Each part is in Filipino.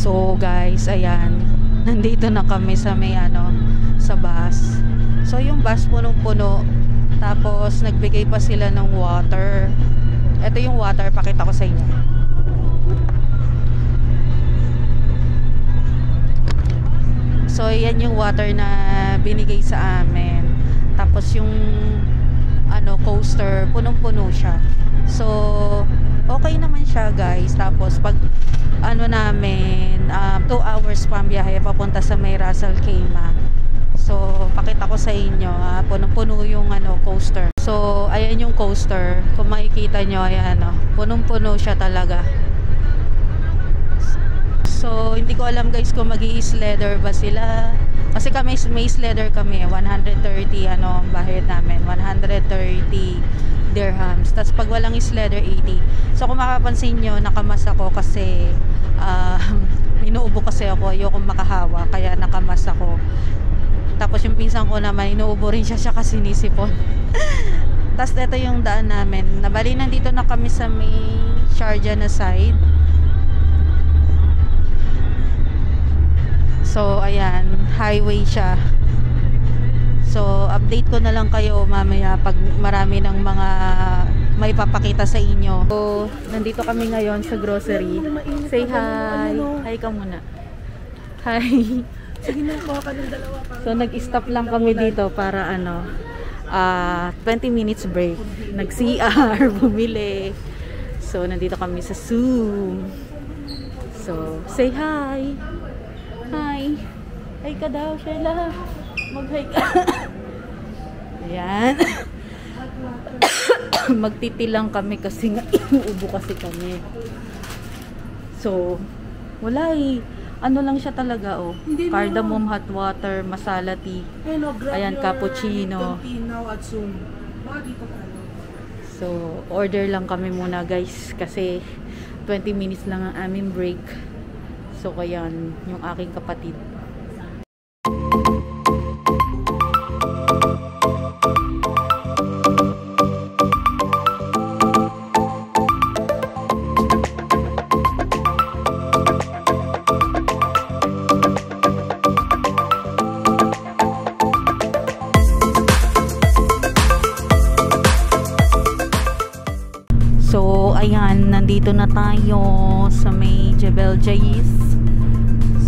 So guys, ayan, nandito na kami sa may sa bus. So yung bus punong-puno, tapos nagbigay pa sila ng water. Ito yung water, pakita ko sa inyo. So yan yung water na binigay sa amin. Tapos yung coaster, punong-puno siya. So okay naman siya guys. Tapos pag namin 2 hours pa ang biyahe papunta sa may Russell Kema. So pakita ko sa inyo, punong-puno yung coaster. So ayan yung coaster. Kung makikita nyo, ayan punong-puno siya talaga. So hindi ko alam guys kung magi-sledder ba sila. Kasi kami may sledder kami, 130 bayad namin, 130 dirhams. Tapos pag walang sledder, 80. So kung makapansin nyo, nakamas ako kasi inuubo kasi ako, ayokong makahawa, kaya nakamas ako. Tapos yung pinsan ko naman, inuubo rin siya kasi sinisipon. Tapos ito yung daan namin. Nabali nandito na kami sa may Sharjah na side. So ayan, highway siya. So update ko na lang kayo mamaya pag marami ng mga may papakita sa inyo. So nandito kami ngayon sa grocery. Say hi. Hi ka muna. Hi. Sige na, kuha ka ng dalawa. So nag-stop lang kami dito para 20 minutes break. Nag-CR, bumili. So nandito kami sa zoo. So say hi. Hi. Hi ka daw, Sheila. Mag-hi ka. Ayan. Magtitilang kami kasi nga inuubo kasi kami. So, wala lang siya talaga cardamom hot water, masala tea. Ayan, cappuccino. So, order lang kami muna guys kasi 20 minutes lang ang aming break. So kaya yung aking kapatid. So ayan, nandito na tayo sa may Jebel Jais.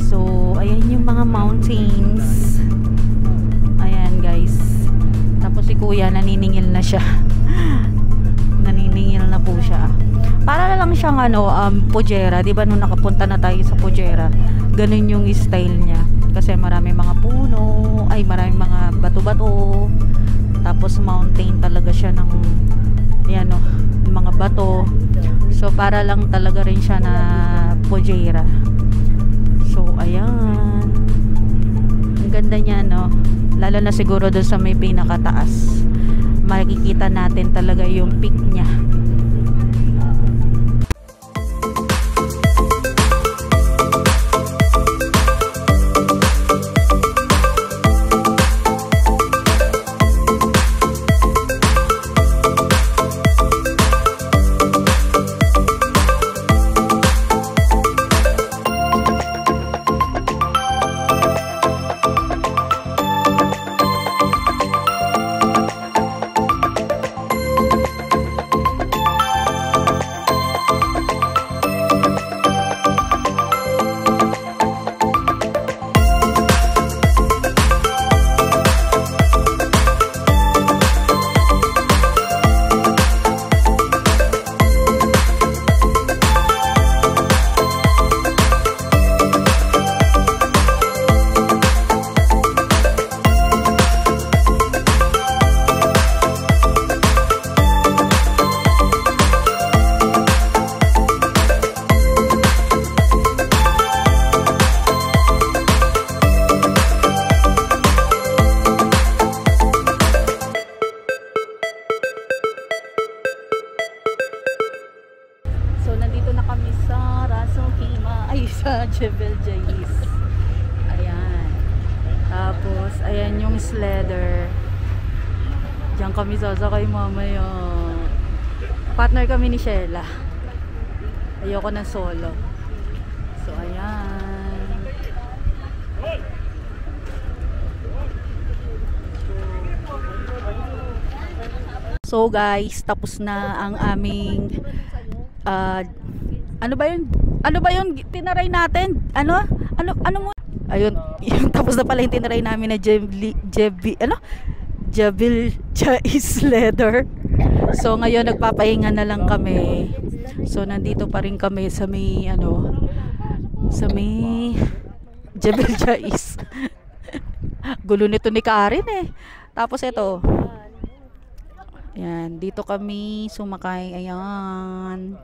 So ayan yung mga mountains. Ayan guys. Tapos si kuya naniningil na siya. Naniningil na po siya. Para na lang siyang Pujera, 'di ba nung nakapunta na tayo sa Pujera? Ganun yung style niya. Kasi marami mga puno, marami mga bato-bato. Tapos mountain talaga siya ng mga bato. So para lang talaga rin siya na Pujera. So ayan, ang ganda niya lalo na siguro doon sa may pinakataas, makikita natin talaga yung peak niya. Sa Jebel Jais. Ayan. Tapos, ayan yung sledder. Diyan kami sasakay mamaya. Partner kami ni Sheila. Ayoko ng solo. So, ayan. So guys, tapos na ang aming ano ba yun? Ano ba yun tinaray natin? Ano mo? Ayun, yung tapos na pala yung tinaray namin na Jabil Chais leather. So ngayon nagpapahinga na lang kami. So nandito pa rin kami sa may sa may Jabil Chais. Gulo nito ni Karen eh. Tapos ito. Ayan, dito kami sumakay. Ayan.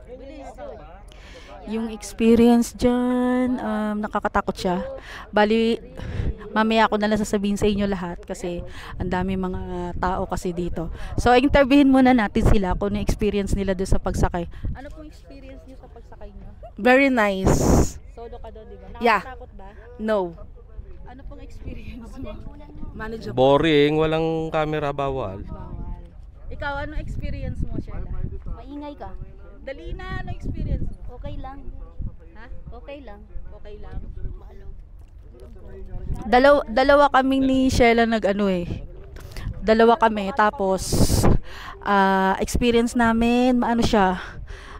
Yung experience dyan, nakakatakot siya. Bali, mamaya ako na lang sasabihin sa inyo lahat kasi ang dami mga tao kasi dito. So, interviewin muna natin sila kung ano experience nila doon sa pagsakay. Ano pong experience niyo sa pagsakay niyo? Very nice. Solo ka doon, di ba? Yeah. Nakakatakot ba? No. Ano pong experience mo? Manageable. Boring, walang camera, bawal. Bawal. Ikaw, anong experience mo, Sheila? Maingay ka. Dali na, anong experience mo? Okay lang. Ha? Okay lang. Okay lang. Maalo. Dalawa kami ni Sheila dalawa kami tapos experience namin siya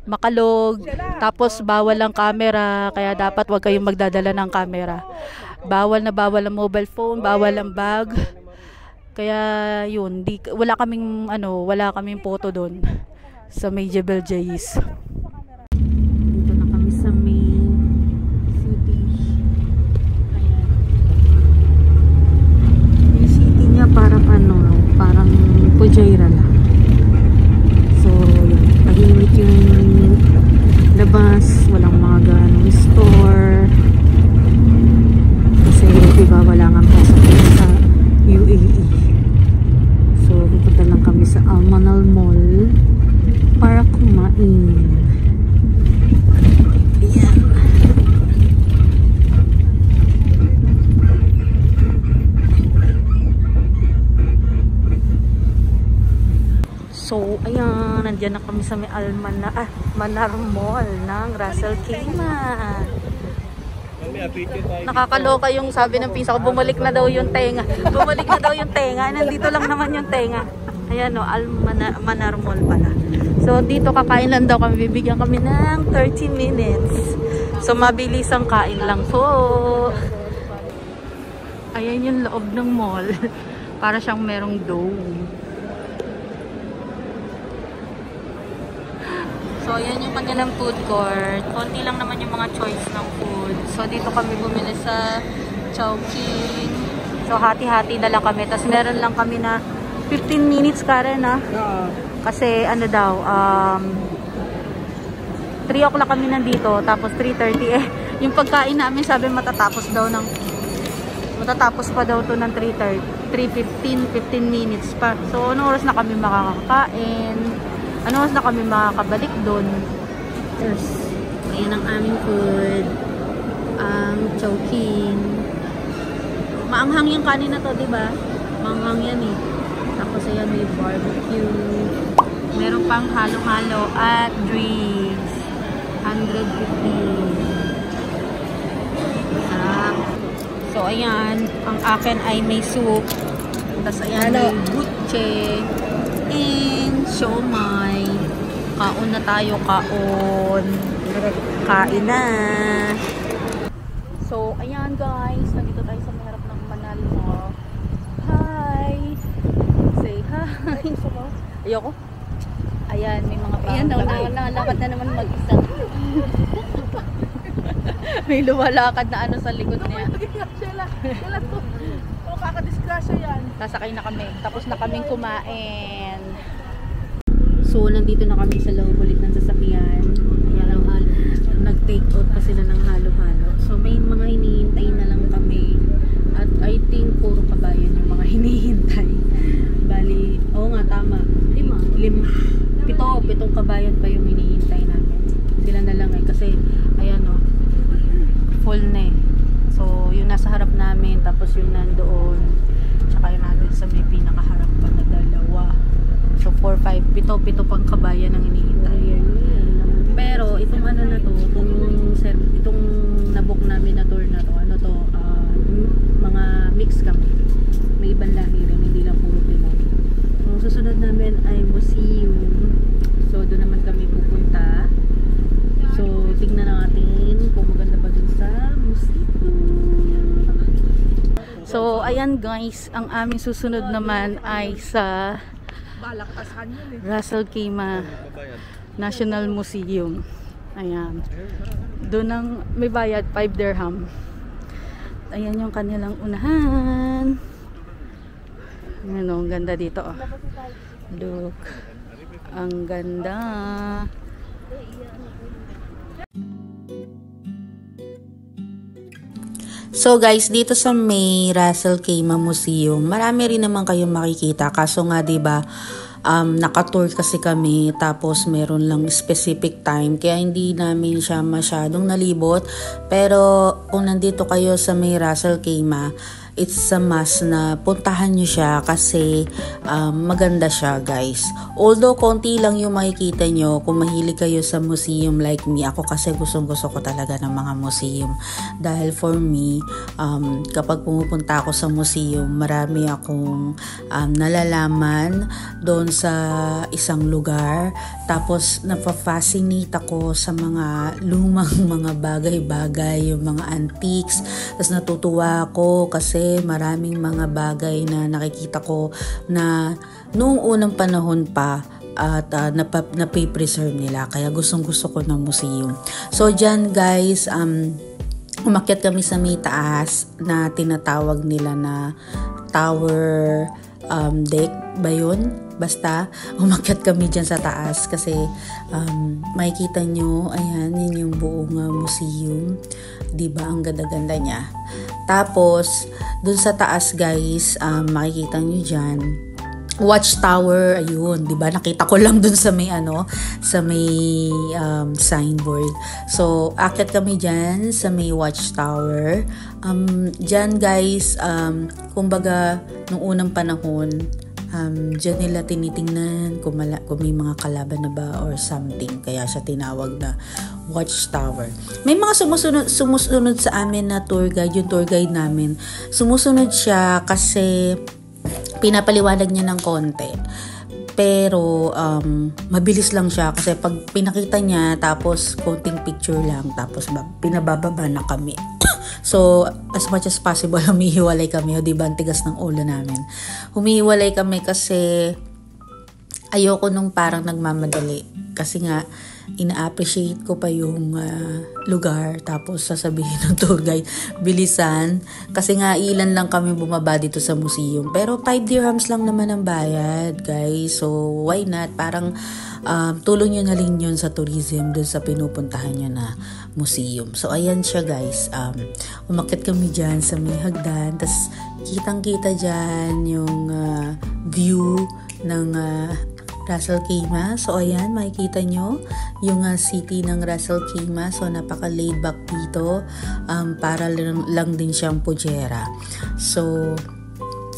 makalog tapos bawal ang camera kaya dapat wag kayong magdadala ng camera, bawal ang mobile phone, bawal ang bag, kaya yun wala kaming photo doon sa may Jebel Jais. Dito na kami sa may city. Ayan. Yung city niya parang parang Fujairah lang. So, tahimik yung labas, walang mga ganong store. Kasi, diba, wala nga pasok sa UAE. So, pupunta lang kami sa Al Manal Mall para kumain. Ayan. So, ayan, nandiyan na kami sa may Manar Mall ng Russell Khimah. Nakakaloka yung sabi ng pinsa ko, bumalik na daw yung tenga. Bumalik na daw yung tenga. Nandito lang naman yung tenga. Ayan Manar Mall pala. So, dito kakain lang daw kami. Bibigyan kami ng 30 minutes. So, mabilis ang kain lang po. Ayan yung loob ng mall. Para siyang merong dome. So, ayan yung kanilang food court. Konti lang naman yung mga choice ng food. So, dito kami bumili sa Chowking. So, hati-hati na lang kami. Tapos, meron lang kami na 15 minutes, Karen, ha? Kasi, 3 o'clock kami nandito. Tapos, 3:30. Yung pagkain namin, sabi matatapos pa daw to ng 3:15, 15 minutes pa. So, anong oras na kami makakakain? Ano oras na kami makakabalik doon? Yes. Ayan ang aming food. Chowking. Maanghang yung kanin na to, diba? Maanghang yan eh. Tapos ayan may barbecue. Meron pang halo-halo at drinks. 150. Sarap. So ayan, ang akin ay may soup. Tapos ayan may butche. And siomai. Kaon na tayo, kaon. Kain na. So, ayan guys. Nandito tayo sa may harap ng Manal Mall. Hi! Say hi! Ayoko. Ayan, may mga bahay. Ayan daw, nakalakad na naman mag-isa. May lumalakad na sa likod niya. Sheila to. O, kakadisgrasya yan. Sasakay na kami. Tapos na kaming kumain. So, nandito na kami sa loob ulit ng sasakyan. Ayan, nag-take out pa sila ng halo-halo. So, may mga hinihintay na lang kami. At I think, puro kabayan yung mga hinihintay. Bali, oo nga, tama. 7 kabayan pa yung hinihintay namin. Sila na lang kasi, ayan o, full na eh. So, yung nasa harap namin, tapos yung nandoon, tsaka yung natin sa may pinakaharap pa na dalawa. So, 4, 5, 7 pang kabayan ang hinihintay. Pero, itong na to, itong nabook namin na tour na to, mga mix kami. May ibang lahi rin, hindi lang puro Pinoy. Ang susunod namin ay Musi ayan guys, ang aming susunod naman ay sa Balaktasan yun eh. Russell Kima National Museum. Ayan. Doon ang may bayad 5 dirham. Ayan yung kanilang unahan. Ayan o, ang ganda dito oh. Look. Ang ganda. So guys, dito sa may Russell Kima Museum, marami rin naman kayong makikita. Kaso nga 'di ba, naka-tour kasi kami tapos meron lang specific time kaya hindi namin siya masyadong nalibot. Pero kung nandito kayo sa may Russell Kima, it's a must na puntahan nyo siya kasi maganda siya guys. Although konti lang yung makikita nyo kung mahilig kayo sa museum like me. Ako kasi gustong gusto ko talaga ng mga museum. Dahil for me, kapag pumupunta ako sa museum, marami akong nalalaman doon sa isang lugar. Tapos napafascinate ako sa mga lumang mga bagay-bagay, yung mga antiques. Tapos natutuwa ako kasi maraming mga bagay na nakikita ko na noong unang panahon pa at napipreserve nila. Kaya gustong gusto ko ng museum. So dyan guys, umakyat kami sa may taas na tinatawag nila na tower deck ba yun? Basta umakyat kami dyan sa taas kasi makikita nyo, ayan, yun yung buong museum. Diba? Ang ganda-ganda niya. Tapos, dun sa taas guys, makikita nyo dyan, watchtower, ayun, 'di ba? Nakita ko lang dun sa may sa may signboard. So, akit kami diyan sa may watchtower. Diyan guys, kumbaga nung unang panahon, diyan nila tinitingnan kung may mga kalaban na ba or something. Kaya siya tinawag na watchtower. May mga sumusunod sa amin na tour guide, yung tour guide namin. Sumusunod siya kasi pinapaliwanag niya ng konti. Pero mabilis lang siya kasi pag pinakita niya tapos konting picture lang tapos pinabababa na kami. So as much as possible humihiwalay kami, o diba ang tigas ng ulo namin. Humihiwalay kami kasi ayoko nung parang nagmamadali kasi nga ina-appreciate ko pa yung lugar tapos sasabihin ng tour guide bilisan kasi nga ilan lang kami bumaba dito sa museum pero 5 dirhams lang naman ang bayad guys, so why not, parang tulong nyo na rin yun sa tourism dun sa pinupuntahan nyo na museum. So ayan siya guys, umakyat kami dyan sa may hagdan tas kitang kita dyan yung view ng Russell Kima. So ayan, makikita nyo yung city ng Russell Kima. So napaka laid back dito, para lang din siyang pujera. So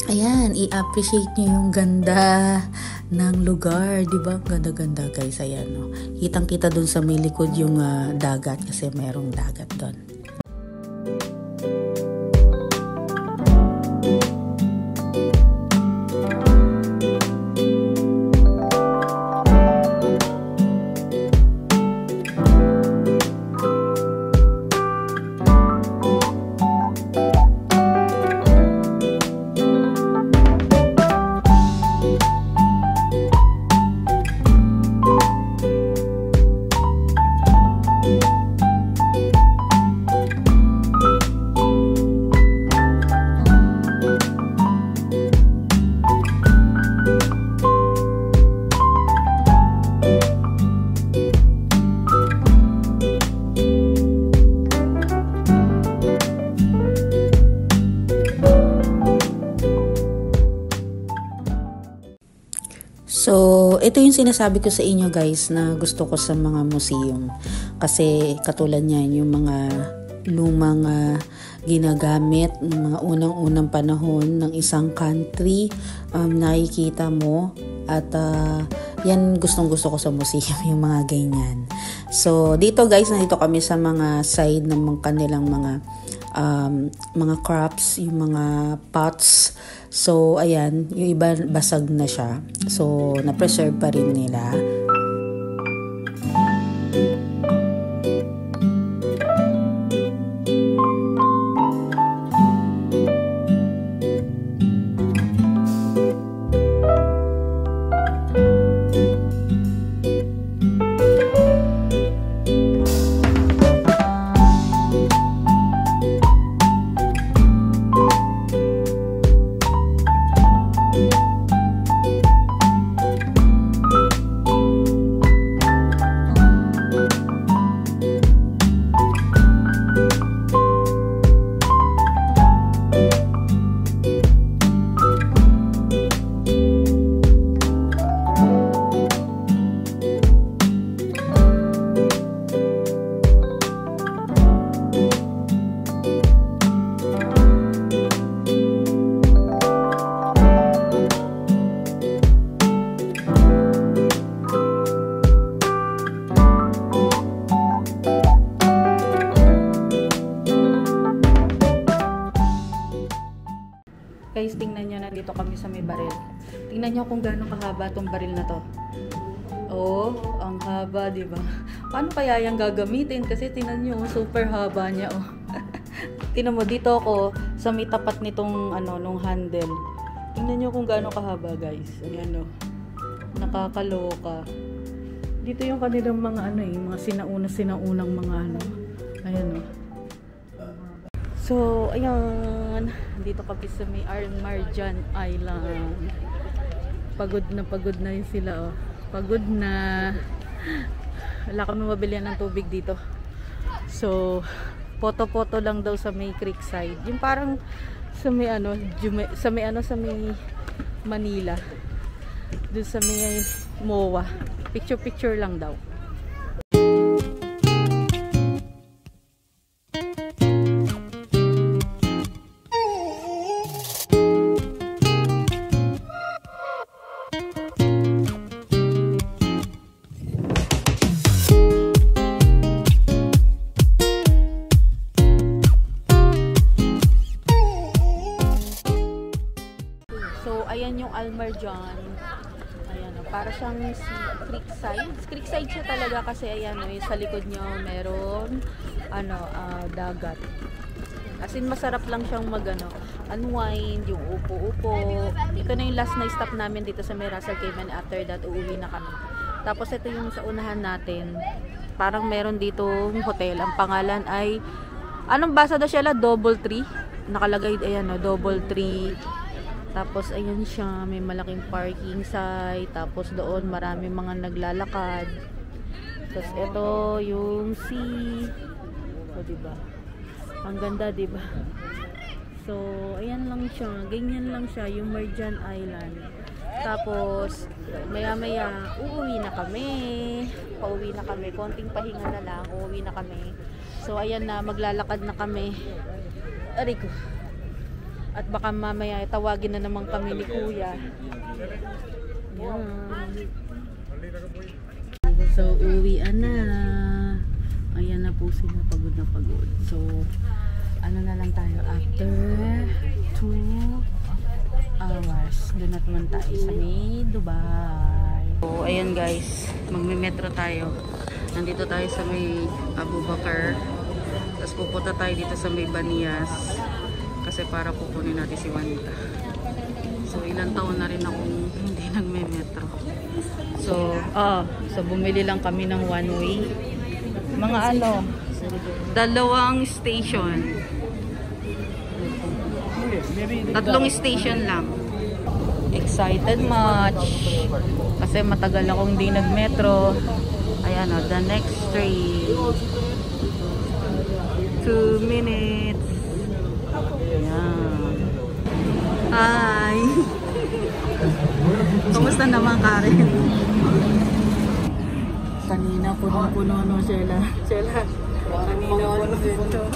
ayan, i-appreciate nyo yung ganda ng lugar, di ba? Ganda-ganda guys, ayan no. Kitang-kita dun sa may likod yung dagat kasi merong dagat dun. So, ito yung sinasabi ko sa inyo guys na gusto ko sa mga museum. Kasi katulad niyan, yung mga lumang ginagamit ng mga unang-unang panahon ng isang country, nakikita mo. At yan gustong-gusto ko sa museum, yung mga ganyan. So, dito guys, nandito kami sa mga side ng mga kanilang mga crops, yung mga pots. So, ayan, yung iba basag na siya. So, na-preserve pa rin nila. Guys, tingnan nyo, nandito kami sa may baril. Tingnan nyo kung gaano kahaba tong baril na to. Oh, ang haba, di ba? Paano kaya yung gagamitin? Kasi tingnan nyo, super haba niya, oh. Tingnan mo, dito ako sa may tapat nitong, nung handle. Tingnan nyo kung gaano kahaba, guys. Ayan, oh. Nakakaloka. Dito yung kanilang mga, mga sinaunang mga, Ayan, oh. So, ayan. Dito kami sa may Marjan Island. Pagod na yun sila, oh. Pagod na. Wala kami mabilihan ng tubig dito. So, photo-photo lang daw sa may creek side. Yung parang sa may sa may Manila. Doon sa may MOA. Picture-picture lang daw. So, ayan yung Almarjan. Ayan, para siyang creekside. Creekside siya talaga kasi ayan, sa likod niyo meron dagat. As in, masarap lang siyang unwind, yung upo-upo. Ito na yung last na stop namin dito sa may Russell Cave, and after that, uuwi na kami. Tapos ito yung sa unahan natin. Parang meron dito hotel. Ang pangalan ay, anong basa daw siya? Doubletree. Nakalagay, ayan, Doubletree. Tapos ayan siya, may malaking parking site. Tapos doon marami mga naglalakad. Tapos ito yung sea. O diba? Ang ganda, diba? So ayan lang siya, ganyan lang siya yung Marjan Island. Tapos maya-maya uuwi na kami. Pauwi na kami, konting pahinga na lang, uuwi na kami. So ayan na, maglalakad na kami. Aray ko. At baka mamaya tawagin na naman kami ni Kuya. Yan. So, uwian na. Ayan na po sila, pagod na pagod. So, ano na lang tayo, after 2 hours, doon na naman tayo sa may Dubai. So, ayan guys, magme-metro tayo. Nandito tayo sa may Abu Bakar. Tapos pupunta tayo dito sa may Banias. Kasi para kukunin natin si Juanita. So, ilang taon na rin akong hindi nagme-metro. So, bumili lang kami ng one way. Mga 2 station. 3 station lang. Excited much. Kasi matagal akong hindi nag-metro. Ayan the next train. 2 minutes. Ayan. Hi! Kumusta naman, Karen? Kanina puno-puno, no, Sheila? Sheila, kanina puno-puno.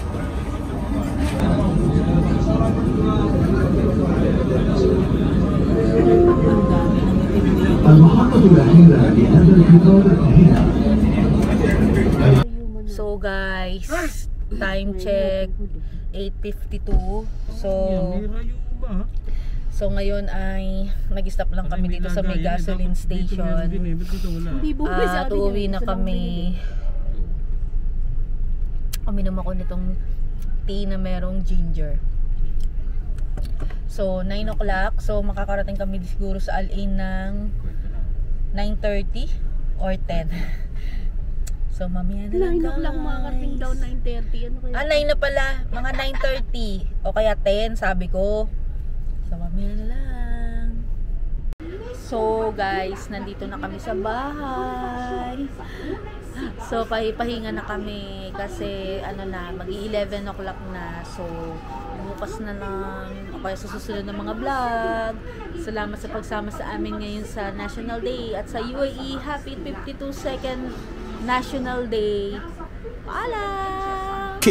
So guys, time check 8:52. So ngayon ay nag-stop lang kami dito sa may gasoline station. At uuwi na kami. Uminom ako nitong tea na merong ginger. So 9 o'clock. So makakarating kami siguro sa Al-Ain ng 9:30 or 10. So mamaya na lang, 9 o'clock makakarating daw, 9:30. Ano kaya? 9 na pala, mga 9:30 o kaya 10 sabi ko. So mamaya na lang. So guys, nandito na kami sa bahay. So pahipahinga na kami kasi mag-11 o'clock na. So bukas na lang o kaya susunod ng mga vlog. Salamat sa pagsama sa amin ngayon sa National Day at sa UAE. Happy 52nd National Day. Paalam!